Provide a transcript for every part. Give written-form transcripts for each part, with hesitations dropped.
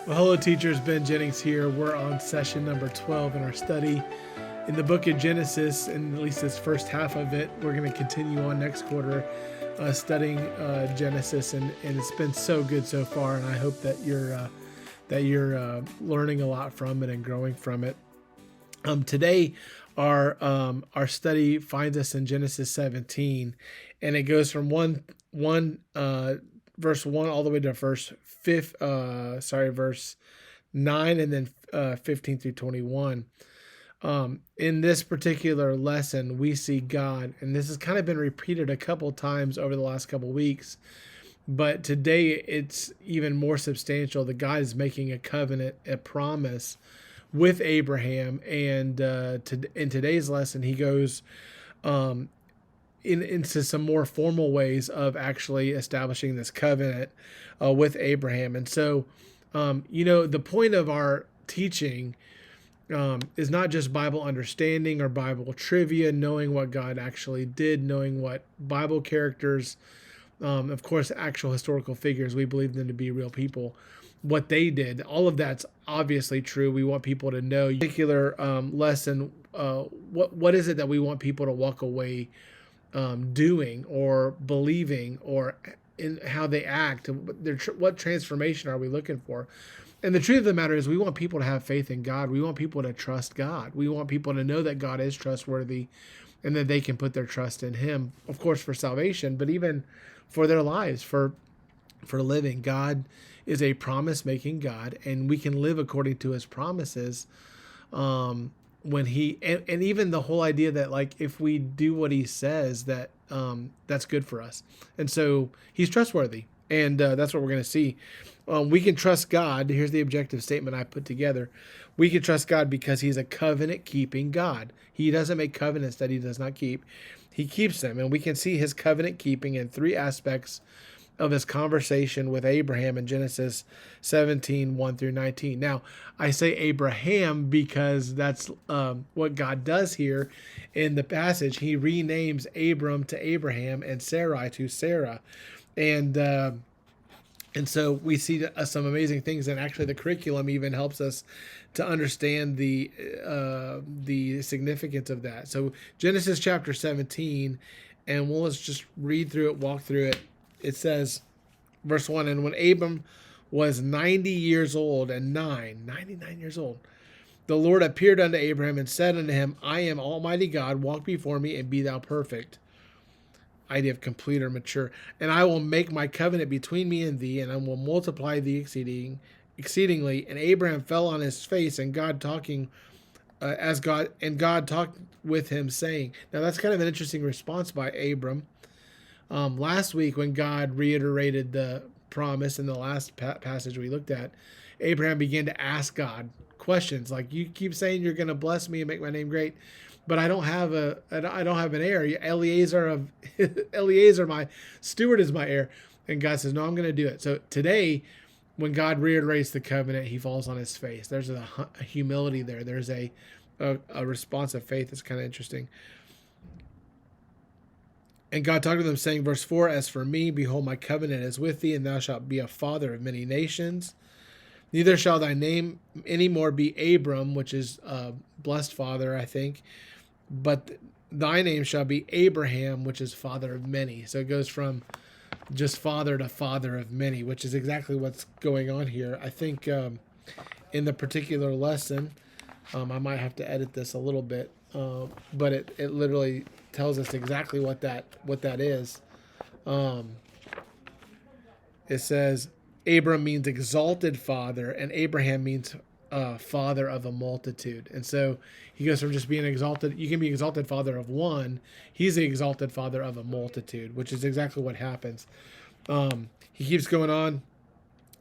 Well, hello, teachers. Ben Jennings here. We're on session number 12 in our study in the book of Genesis, and at least this first half of it. We're going to continue on next quarter studying Genesis, and it's been so good so far. And I hope that you're learning a lot from it and growing from it. Today, our study finds us in Genesis 17, and it goes from verse 1 all the way to verse 9, and then 15 through 21. In this particular lesson, we see God, and this has kind of been repeated a couple times over the last couple weeks, but today it's even more substantial. That God is making a covenant, a promise with Abraham, and in today's lesson, he goes into some more formal ways of actually establishing this covenant with Abraham. And so, the point of our teaching is not just Bible understanding or Bible trivia, knowing what God actually did, knowing what Bible characters, of course, actual historical figures, we believe them to be real people, what they did. All of that's obviously true. We want people to know. Particular lesson, what is it that we want people to walk away doing or believing, or in how they act? What transformation are we looking for? And the truth of the matter is, we want people to have faith in God. We want people to trust God. We want people to know that God is trustworthy and that they can put their trust in Him, of course, for salvation, but even for their lives, for living. God is a promise-making God, and we can live according to His promises. When He and even the whole idea that, like, if we do what He says, that that's good for us, and so He's trustworthy, and that's what we're going to see. We can trust God. Here's the objective statement I put together. We can trust God because He's a covenant-keeping God. He doesn't make covenants that He does not keep. He keeps them, and we can see His covenant-keeping in three aspects of His conversation with Abraham in Genesis 17, 1 through 19. Now, I say Abraham because that's what God does here in the passage. He renames Abram to Abraham and Sarai to Sarah. And so we see some amazing things, and actually the curriculum even helps us to understand the significance of that. So Genesis chapter 17, and let's just read through it, walk through it. It says, verse 1, and when Abram was 90 years old and 99 years old, the Lord appeared unto Abraham and said unto him, I am Almighty God, walk before me and be thou perfect. Idea of complete or mature. And I will make my covenant between me and thee, and I will multiply thee exceedingly. And Abraham fell on his face, and God talked with him, saying, now that's kind of an interesting response by Abram. Last week, when God reiterated the promise in the last passage we looked at, Abraham began to ask God questions like, you keep saying you're going to bless me and make my name great, but I don't have an heir. Eliezer, my steward, is my heir. And God says, no, I'm going to do it. So today, when God reiterates the covenant, he falls on his face. There's a humility there. There's a response of faith. It's kind of interesting. And God talked to them, saying, verse 4, as for me, behold, my covenant is with thee, and thou shalt be a father of many nations. Neither shall thy name any more be Abram, which is blessed father, I think, but thy name shall be Abraham, which is father of many. So it goes from just father to father of many, which is exactly what's going on here. I think in the particular lesson, I might have to edit this a little bit, but it literally tells us exactly what that is. It says Abram means exalted father, and Abraham means father of a multitude. And so he goes from just being exalted. You can be exalted father of one. He's the exalted father of a multitude, which is exactly what happens. He keeps going on.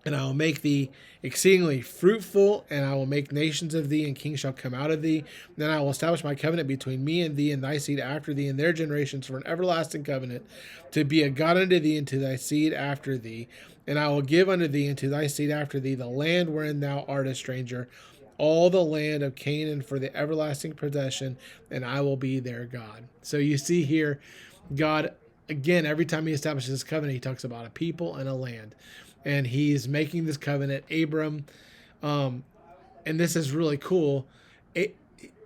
And I will make thee exceedingly fruitful, and I will make nations of thee, and kings shall come out of thee. Then I will establish my covenant between me and thee and thy seed after thee and their generations for an everlasting covenant, to be a God unto thee and to thy seed after thee. And I will give unto thee and to thy seed after thee the land wherein thou art a stranger, all the land of Canaan for the everlasting possession, and I will be their God. So you see here, God, again, every time he establishes this covenant, he talks about a people and a land. And he's making this covenant. Abram Um, and this is really cool. It,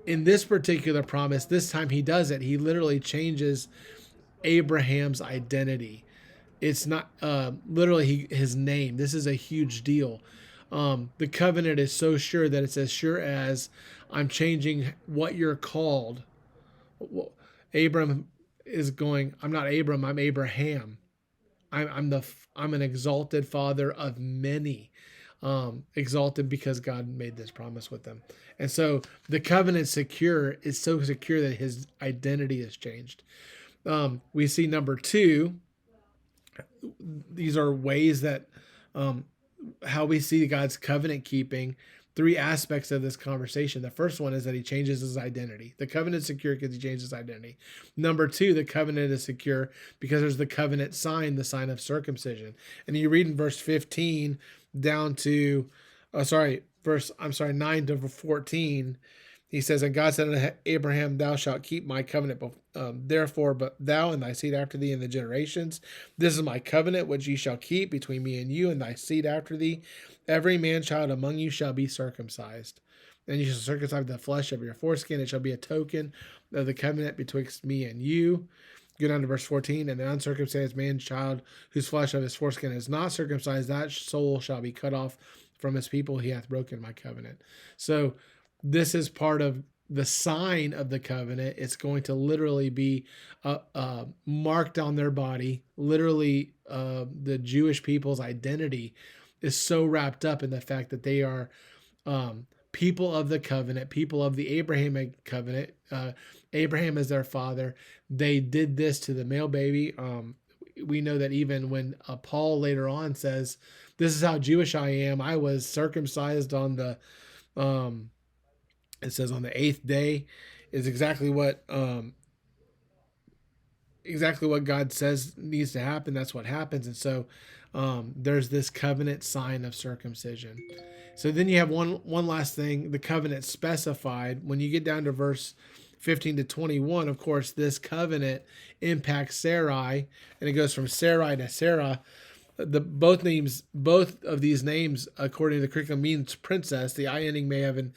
in this particular promise, this time he does it. He literally changes Abraham's identity. It's not literally his name. This is a huge deal. The covenant is so sure that it's as sure as I'm changing what you're called. Well, Abram is going, I'm not Abram, I'm Abraham. I'm an exalted father of many. Exalted because God made this promise with them. And so the covenant secure is so secure that his identity is changed. We see number two, these are ways that how we see God's covenant keeping. Three aspects of this conversation. The first one is that he changes his identity. The covenant is secure because he changes his identity. Number two, the covenant is secure because there's the covenant sign, the sign of circumcision. And you read in verse 15 down to, 9 to 14. He says, and God said unto Abraham, thou shalt keep my covenant, therefore, but thou and thy seed after thee in the generations. This is my covenant which ye shall keep between me and you and thy seed after thee. Every man child among you shall be circumcised. And you shall circumcise the flesh of your foreskin. It shall be a token of the covenant betwixt me and you. Go down to verse 14. And the uncircumcised man child whose flesh of his foreskin is not circumcised, that soul shall be cut off from his people. He hath broken my covenant. So this is part of the sign of the covenant. It's going to literally be marked on their body. Literally, the Jewish people's identity is so wrapped up in the fact that they are people of the covenant, people of the Abrahamic covenant. Abraham is their father. They did this to the male baby. We know that even when Paul later on says, this is how Jewish I am. I was circumcised on the it says on the 8th day, is exactly what God says needs to happen. That's what happens. And so there's this covenant sign of circumcision. So then you have one last thing, the covenant specified. When you get down to verse 15 to 21, of course, this covenant impacts Sarai, and it goes from Sarai to Sarah. Both of these names, according to the curriculum, means princess. The I ending may have an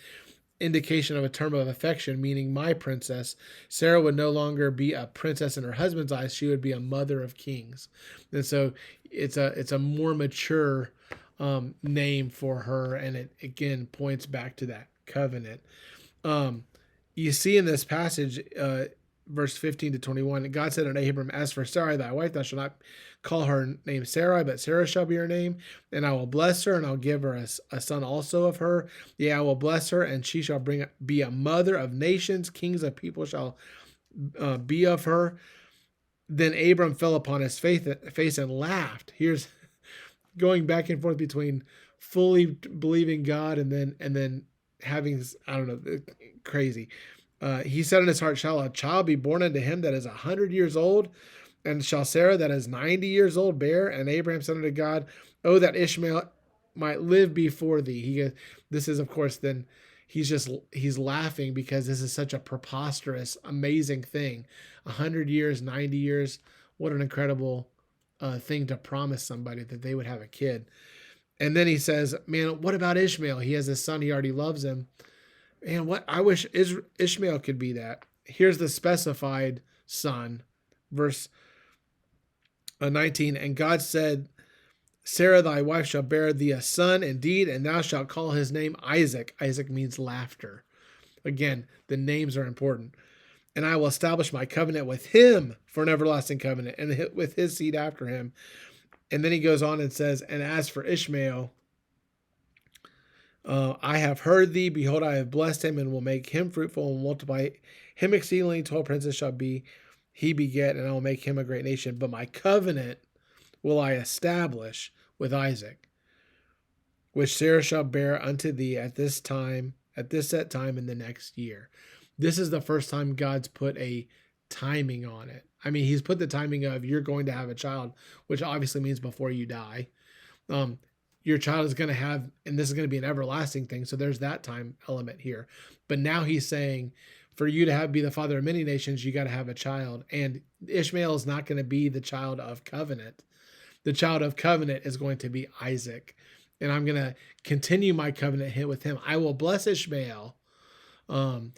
indication of a term of affection, meaning my princess. Sarah would no longer be a princess in her husband's eyes. She would be a mother of kings. And so it's a more mature name for her. And it again points back to that covenant. You see in this passage, verse 15 to 21, God said unto Abram, as for Sarai, thy wife, thou shalt not call her name Sarai, but Sarah shall be her name. And I will bless her, and I'll give her a son also of her. Yea, I will bless her, and she shall be a mother of nations. Kings of people shall be of her. Then Abram fell upon his face and laughed. Here's going back and forth between fully believing God and then having, I don't know, crazy. He said in his heart, shall a child be born unto him that is 100 years old? And shall Sarah that is 90 years old bear? And Abraham said unto God, oh, that Ishmael might live before thee. This is, of course, then he's laughing because this is such a preposterous, amazing thing. 100 years, 90 years, what an incredible thing to promise somebody that they would have a kid. And then he says, man, what about Ishmael? He has a son, he already loves him. And what I wish Ishmael could be that. Here's the specified son, verse 19. And God said, Sarah thy wife shall bear thee a son indeed, and thou shalt call his name Isaac. Isaac means laughter. Again, the names are important. And I will establish my covenant with him for an everlasting covenant, and with his seed after him. And then he goes on and says, and as for Ishmael, I have heard thee. Behold, I have blessed him, and will make him fruitful and multiply him exceedingly. 12 princes shall be he beget, and I will make him a great nation. But my covenant will I establish with Isaac, which Sarah shall bear unto thee at this set time in the next year. This is the first time God's put a timing on it. I mean, he's put the timing of you're going to have a child, which obviously means before you die. Your child is going to have, and this is going to be an everlasting thing. So there's that time element here. But now he's saying, for you to be the father of many nations, you got to have a child. And Ishmael is not going to be the child of covenant. The child of covenant is going to be Isaac. and I'm going to continue my covenant with him. I will bless Ishmael.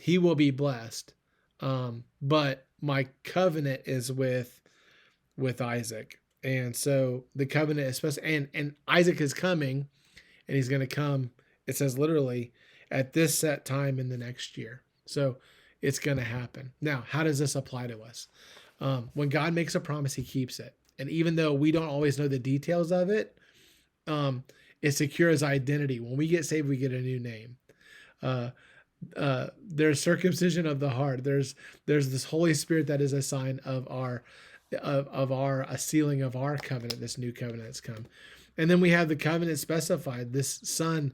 He will be blessed. But my covenant is with Isaac. And so the covenant, especially, and Isaac is coming, and he's going to come, it says literally, at this set time in the next year. So it's going to happen. Now, how does this apply to us? When God makes a promise, he keeps it. And even though we don't always know the details of it, it secures identity. When we get saved, we get a new name. There's circumcision of the heart. There's this Holy Spirit that is a sign of a sealing of our covenant, this new covenant that's come. And then we have the covenant specified, this son.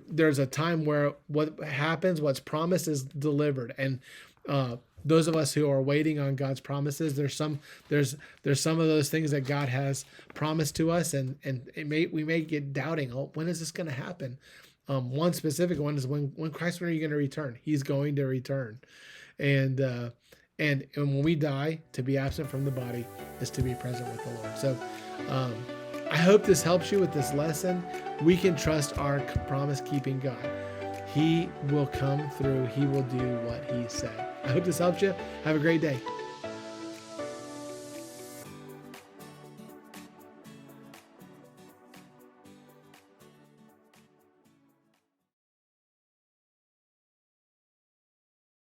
There's a time where what happens, what's promised is delivered. And those of us who are waiting on God's promises, there's some of those things that God has promised to us, and we may get doubting, oh, when is this going to happen? One specific one is when Christ, when are you going to return? He's going to return. And when we die, to be absent from the body is to be present with the Lord. So I hope this helps you with this lesson. We can trust our promise-keeping God. He will come through. He will do what he said. I hope this helps you. Have a great day.